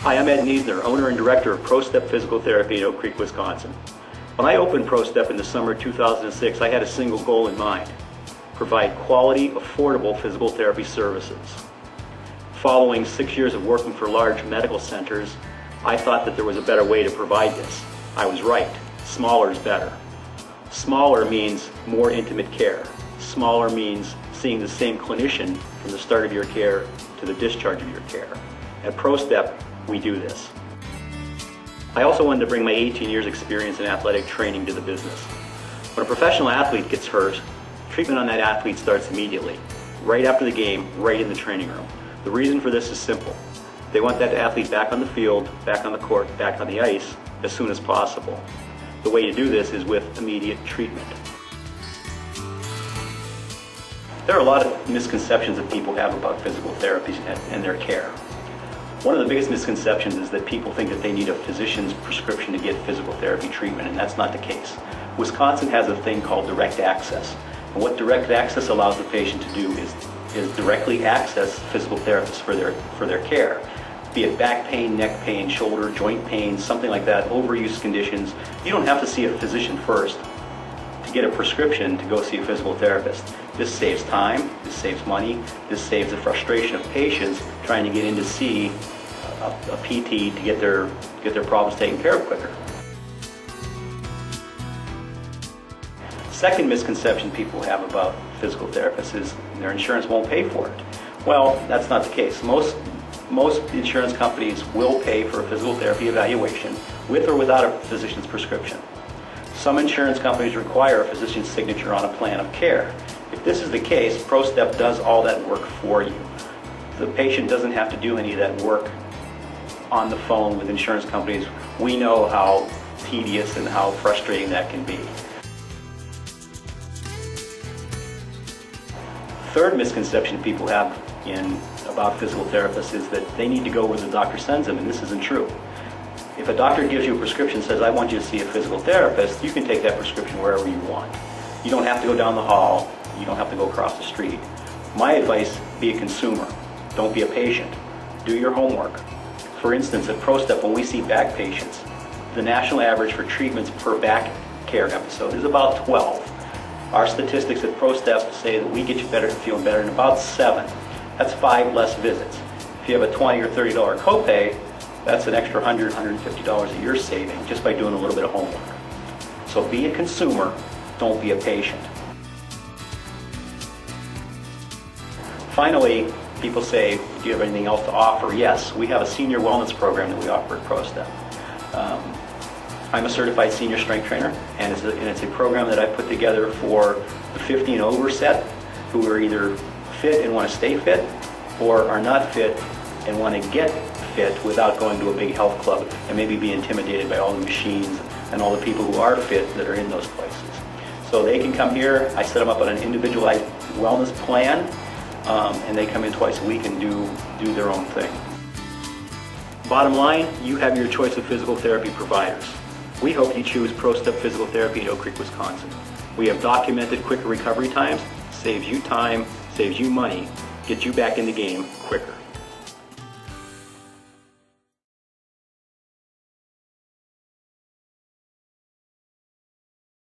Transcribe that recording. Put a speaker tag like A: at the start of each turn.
A: Hi, I'm Ed Neisner, owner and director of ProStep Physical Therapy in Oak Creek, Wisconsin. When I opened ProStep in the summer of 2006, I had a single goal in mind: provide quality, affordable physical therapy services. Following 6 years of working for large medical centers, I thought that there was a better way to provide this. I was right. Smaller is better. Smaller means more intimate care. Smaller means seeing the same clinician from the start of your care to the discharge of your care. At ProStep, we do this. I also wanted to bring my 18 years experience in athletic training to the business. When a professional athlete gets hurt, treatment on that athlete starts immediately, right after the game, right in the training room. The reason for this is simple. They want that athlete back on the field, back on the court, back on the ice as soon as possible. The way to do this is with immediate treatment. There are a lot of misconceptions that people have about physical therapies and their care. One of the biggest misconceptions is that people think that they need a physician's prescription to get physical therapy treatment, and that's not the case. Wisconsin has a thing called direct access. And what direct access allows the patient to do is directly access physical therapists for their care. Be it back pain, neck pain, shoulder, joint pain, something like that, overuse conditions. You don't have to see a physician first to get a prescription to go see a physical therapist. This saves time, this saves money, this saves the frustration of patients trying to get in to see a PT to get their problems taken care of quicker. Second misconception people have about physical therapists is their insurance won't pay for it. Well, that's not the case. Most insurance companies will pay for a physical therapy evaluation with or without a physician's prescription. Some insurance companies require a physician's signature on a plan of care. If this is the case, ProStep does all that work for you. The patient doesn't have to do any of that work on the phone with insurance companies. We know how tedious and how frustrating that can be. Third misconception people have about physical therapists is that they need to go where the doctor sends them, and this isn't true. If a doctor gives you a prescription and says, I want you to see a physical therapist, you can take that prescription wherever you want. You don't have to go down the hall. You don't have to go across the street. My advice, be a consumer. Don't be a patient. Do your homework. For instance, at ProStep, when we see back patients, the national average for treatments per back care episode is about 12. Our statistics at ProStep say that we get you feeling better in about 7. That's 5 less visits. If you have a $20 or $30 copay, that's an extra $100, $150 a year saving just by doing a little bit of homework. So be a consumer, don't be a patient. Finally, people say, do you have anything else to offer? Yes, we have a senior wellness program that we offer at ProStep. I'm a certified senior strength trainer, and it's a program that I put together for the 50 and over set who are either fit and want to stay fit, or are not fit and want to get fit without going to a big health club and maybe be intimidated by all the machines and all the people who are fit that are in those places. So they can come here. I set them up on an individualized wellness plan, and they come in twice a week and do their own thing. Bottom line, you have your choice of physical therapy providers. We hope you choose ProStep Physical Therapy in Oak Creek, Wisconsin. We have documented quicker recovery times, saves you time, saves you money, gets you back in the game quicker.